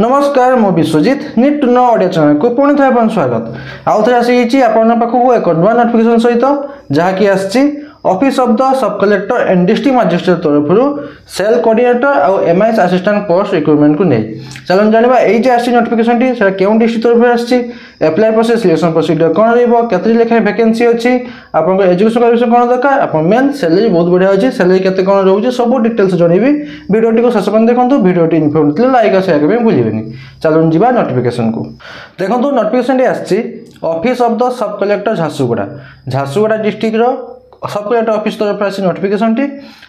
नमस्कार मु Biswajit need to know audio channel को पुणी थे स्वागत आउ थे आसी आपण पाखक एक नुआ नोटिफिकेशन सहित जहाँकि आसी office of the sub collector and district magistrate तरफ सेल कोऑर्डिनेटर और एमआईएस असिस्टेंट पोस्ट रिक्रुटमेंट को नहीं चलो जाना ये आसी नोटिफिकेशन टी क्यों डिस्ट्रिक्ट तरफ आसी एप्लाई प्रोसेस सिलेक्शन प्रोसीजर कौन रही लेखाएं वैकेंसी अच्छी आप एजुकेशन क्वालिफिकेशन कौन दरकार आप मेन सैलरी बहुत बढ़िया अच्छी सैलरी केते कौन रोचे सब डिटेल्स जनइबी वीडियोटी को शेष पर देखो वीडियोटी इनफॉर्मेटिव लाइक और शेयर करने भूलें चलो जी नोटिफिकेशन को देखो नोटिफिकेशन टी आसी office of the sub collector Jharsuguda district सब कलेक्टर ऑफिस तरफ आसी नोटिफिकेशन टी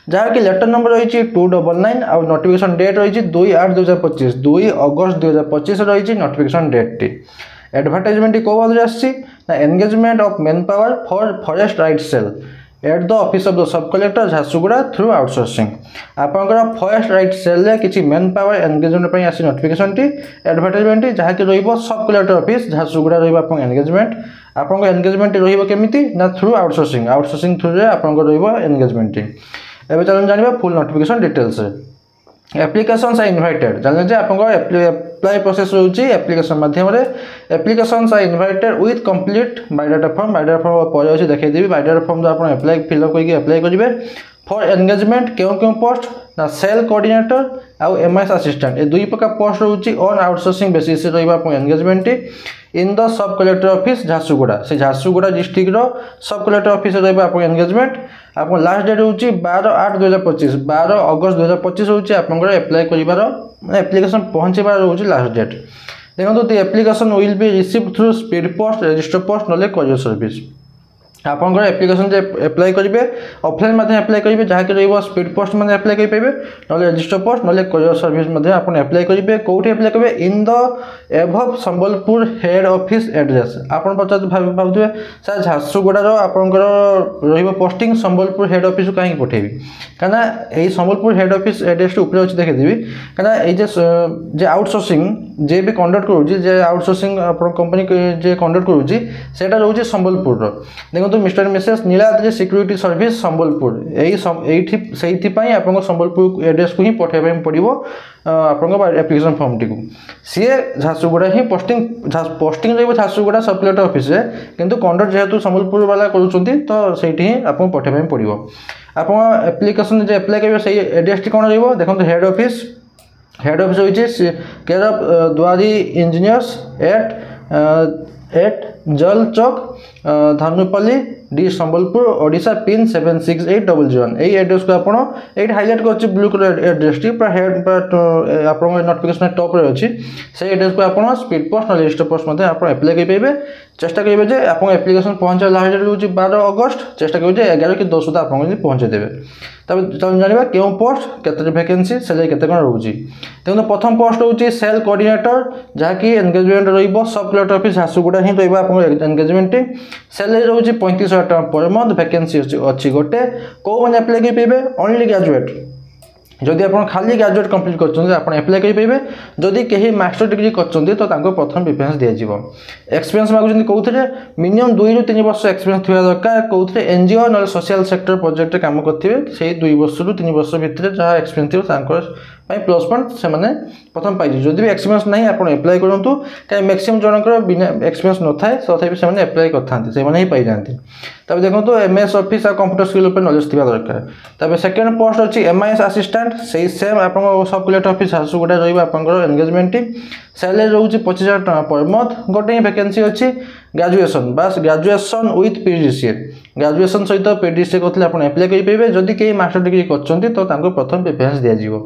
जहाँकि लेटर नंबर रही 299 और नोटिफिकेशन डेट रही 2/8/2025 2 अगस्त 2025 रही नोटिफिकेशन डेट टी एडवर्टाइजमेंट कौ भाव आसी engagement of man power for forest right cell at the office of the sub collector Jharsuguda through outsourcing आपंकर फॉरेस्ट राइट सेल किसी मैन पावर एंगेजमेंट आसी नोटिफिकेशन टी एडवर्टाइजमेंट जहाँकि sub collector office Jharsuguda engagement आपंकर engagement केमिति ना थ्रू आउटसोर्सिंग थ्रू आपंकर engagement एवं चलो जाना full notification details applications are invited जाने आप एप्लाई प्रोसेस रोचे एप्लिकेशन माध्यम applications are invited with complete biodata form पर अच्छे देखी बायोडाटा फॉर्म जो आप एप्लाई फिलअप करके एप्लाई करेंगे फॉर एंगेजमेंट क्यों पोस्ट ना सेल कोऑर्डिनेटर आउ एमआईएस असिस्टेंट ये दुई प्रकार पोस्ट रोचे on outsourcing basis engagement in the sub collector office Jharsuguda से झारसुगुड़ा डिस्ट्रिक्ट सब कलेक्टर ऑफिस आप एंगेजमेंट आप लास्ट डेट हूँ 12/8/2025 12 अगस्त 2025 हूँ आप एप्लाई कर एप्लिकेशन पहुँचेबार रोचे लास्ट डेट देखो the application will be receive through speed post register post ना कोरियर सर्विस आपंकर एप्लिकेशन एप्लाई करेंगे ऑफलाइन माध्यम एप्लाई करेंगे जहाँकि रही स्पीड पोस्ट में एप्लाई कर पारे ना रजिस्टर पोस्ट ना कोरियर सर्विस आप एप्लाई करेंगे कौटी एप्लाई करेंगे in the above Sambalpur head office address आप भावुए सर झारसुगुड़ार आपंकर पोस्टिंग संबलपुर हेड ऑफिस कहीं पठेबी कहीं यही संबलपुर हेड ऑफिस एड्रेस ऊपर अच्छे देखीदेवी कहीं आउटसोर्सिंग जे भी कंडक्ट करुँचे आउटसोर्सिंग कंपनी जे कंडक्ट करुँचा रोचे संबलपुर देखो mister Mrs Niladri security service Sambalpur यही आप संबलपुर एड्रेस को ही पठेबा पड़ो आप एप्लिकेशन फॉर्म टी सी झारसुगुड़ा ही पोस्टिंग रही झारसुगुड़ा सब कलेक्टर ऑफिस किंतु कंडक्ट जेहेतु संबलपुर वाला करुँच तो सही आपको पठेबा पड़ो आप एप्लिकेशन जो एप्लाई करेंगे सही एड्रेस टी कौन रही देखो हेड ऑफिस होइए केयर ऑफ द्वारी इंजीनियर्स एट जल चौक धानुपल्ली डी संबलपुर ओडिशा पिन 768001 यही एड्रेस को आप हाईलाइट कर ब्लू कलर एड्रेस टी हेड आप नोटिफिकेशन टॉप रे अच्छी से एड्रेस को आप स्पीड पोस्ट ना रजिस्टर पोस्ट आप एप्लाई कर पारे चेष्टा करेंगे जे आप एप्लिकेशन पहुँचा लास्ट डेट हूँ 12 अगस्त चेष्टा करेंगे 11 कि 10 सुधा आप पहुँचेदेवे तब चलो जाना क्यों पोस्ट केते वैकेंसी सैलरी केते कौन रोचे देखो प्रथम पोस्ट हूँ सेल कोऑर्डिनेटर जहाँकि एंगेजमेंट सब कलेक्टर ऑफिस झारसुगुड़ा ही रहा आप एंगेजमेंट सैलरी रोचे 35,000 टका पर मंथ वैकेंसी अच्छी गोटे कौ मैंने एप्लाई कर पारे ओनली ग्रेजुएट जदि आप खाली ग्रेजुएट कंप्लीट कर एप्लाई करेंगे जदि कहीं मास्टर डिग्री कर प्रथम प्रिफरेंस दिज्व एक्सपीरियंस मांगुंट कौन मिनिमम 2 ରୁ 3 वर्ष एक्सपीरियंस थी दरकार कौन एनजीओ ना सोशल सेक्टर प्रोजेक्ट काम करेंगे से 2 वर्ष ରୁ 3 वर्ष भितर जहाँ एक्सपीरियंस थी प्लस पॉइंट से प्रथम पाई जदि भी एक्सपीरियंस ना आप एप्लाई करूँ कहीं मैक्सिमम जनकर बिना एक्सपीरियंस न थाए तथापि से एप्लाई करते ही पाई जाती तब देखो एमएस ऑफिस और कंप्यूटर स्किल नॉलेज थी दरकार तब सेकेंड पोस्ट अच्छी एमआईएस असिस्टेंट से सेम आप सब कलेक्टर ऑफिस झारसुगुड़ा रहा एंगेजमेंट सैलरी रोचे 25,000 टका पर मंथ गोटे ही वैकेंसी अच्छी ग्रेजुएशन बस ग्रेजुएशन विथ पीडीसीए ग्रेजुएशन सहित पीडीसीए करते आप एप्लाई करेंगे जदि कहीं मास्टर डिग्री कर प्रथम प्रिफरेंस दिज्व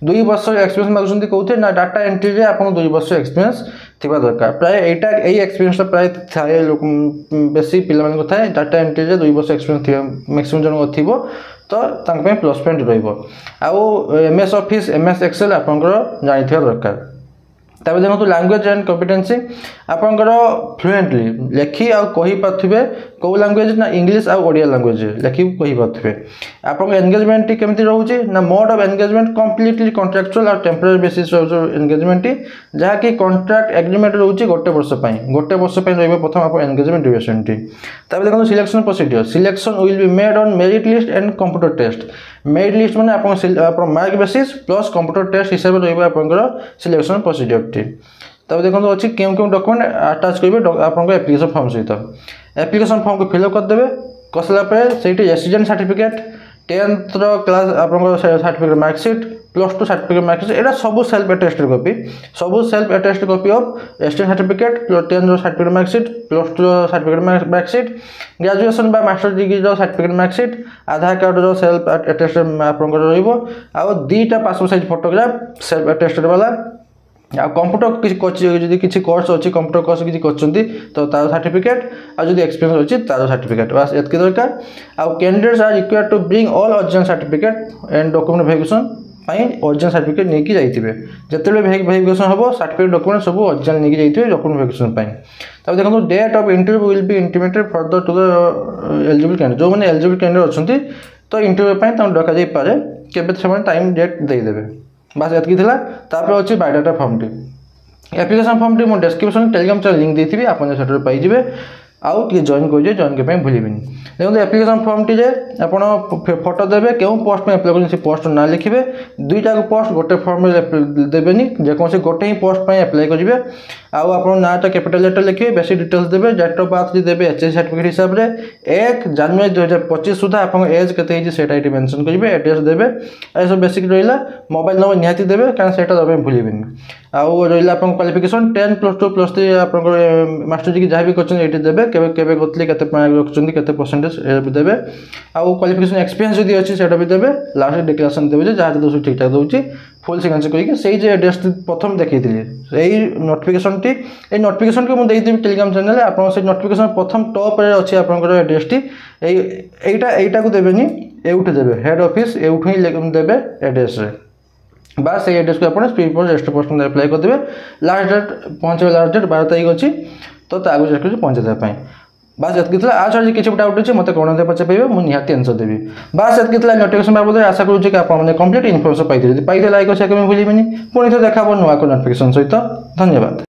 2 वर्ष एक्सपीरियंस मांगुंट कौन ना डाटा एंट्री रे आप 2 वर्ष एक्सपीरियंस थी दरकार प्राय यही एक्सपीरियंस प्राय थाए बेसी पिला थाए डाटा एंट्री रे 2 वर्ष एक्सपीरियंस मैक्सिमम जन थी तो प्लस पॉइंट रहा एमएस ऑफिस एमएस एक्सेल आपंकर जानी दरकार तब देखो लैंग्वेज एंड कॉम्पिटेंसी आपंकर फ्लुएंटली लेखि आ कही पारे कौ लैंग्वेज ना इंग्लिश आ ओडिया लैंग्वेज लेखि कही पारे आप एंगेजमेंट केमती रोचे ना mode of engagement completely contractual और टेम्पररी बेसिस एंगेजमेंट जहाँकि कॉन्ट्रैक्ट एग्रीमेंट रोचे गोटे वर्ष प्रथम आप एंगेजमेंट ड्यूरेशन टी तब देखो selection procedure selection will be made on merit list and computer test merit list मैंने आप mark basis plus computer test हिसाब से रहा सिलेक्शन प्रोसीजर। तब देखो अच्छी क्यों क्यों डॉक्यूमेंट अटैच करेंगे आप एप्लिकेशन फॉर्म सहित एप्लिकेशन फॉर्म को फिलअप करदे कर सारापर से रेसिडेंट सर्टिफिकेट 10th क्लास आप सर्टिफिकेट मार्कसीट +2 सर्टिफिकेट मार्कसीट एटा सब सेल्फ अटेस्टेड कॉपी सब self attested copy of resident certificate 10th certificate marksheet +2 certificate marksheet graduation बा मास्टर डिग्री सर्टिफिकेट मार्कसीट आधार card self attested आप दुईटा passport size photograph self attested वाला आ computer किसी course अच्छी computer course किसी तो तार सर्टिफिकेट आदि एक्सपीरियंस अच्छी तार सर्टिफिकेट बस ये दरकार आउ candidates are required to bring all original certificate and document verification original certificate नहीं जाइए जिते वेरिफिकेशन हम सर्टिफिकेट डॉक्यूमेंट सब ओरिजिनल नहीं जाइए डॉक्यूमेंट वेरिफिकेशन तब देखो date of interview will be intimated further to the eligible candidate जो मैंने एलिजिबल कैंडिडेट अच्छा तो इंटरव्यू डका जापे के टाइम डेट देदेवे बस ये तापर अच्छी biodata form T application form T मुझे डिस्क्रिप्शन टेलीग्राम चैनल लिंक देती आपन से पाइबे आउ टे जॉइन करेंगे जॉइन करने भूलें देखो एप्लिकेशन फॉर्म टी आप फोटो देवे क्यों पोस्ट में अप्लाई करें पोस्ट ना लिखे दुईटा पोस्ट गोटे फॉर्म में देवेनि जेकोसी गोटे ही पोस्ट में अप्लाई करेंगे आउ आप नाटा कैपिटल लेटर लिखे बेसी डिटेल्स देवे डेट ऑफ बर्थ देवे एचएस सर्टिफिकेट हिसाब से 1 जनवरी 2025 सुधा आप एज के मेंशन करेंगे एड्रेस देवे ये सब बेसिक रहा मोबाइल नंबर निहाती देवे कारण से देवे भूलें आउ रहा क्वालिफिकेशन 10 +2 +3 आप मास्टर डिग्री जहाँ भी कर देवे केवे करते केते परसेंटेज देवे आउ क्वालिफिकेशन एक्सपीरियंस जब अच्छी से भी देवे लास्ट डिक्लेरेशन देवे जहाँ दोष ठीक ठाक दूसरी फुल सिग्नेचर करके एड्रेस प्रथम देखी यही नोटिफिकेशन टी ये नोटिफिकेशन को मुझे टेलीग्राम चैनल आप नोटिफिकेशन प्रथम टॉप रे अच्छी आपंकर एड्रेस टी यहीटा को देवेनि एउठे देवे हेड ऑफिस एउठू ही देवे एड्रेस रे बस से एड्रेस को आप स्पीड पोस्ट रेस्ट पोस्ट में अप्लाई करदे लास्ट डेट पहुँचे लास्ट डेट 12 तारीख अच्छी तो आगे चेक कर पहुँचे देवाई बस ये आज किसी डाउट अच्छे मतलब कौन पचारे मुझे निहाती आंसर देवी बस ये नोटिफिकेशन बाबद आशा करूँ कि आपने कंप्लीट इनफर्मेशन पाई लाइक और शेयर करने भूलें पुणी थे देखा नुआ नोटिफिकेशन सहित धन्यवाद।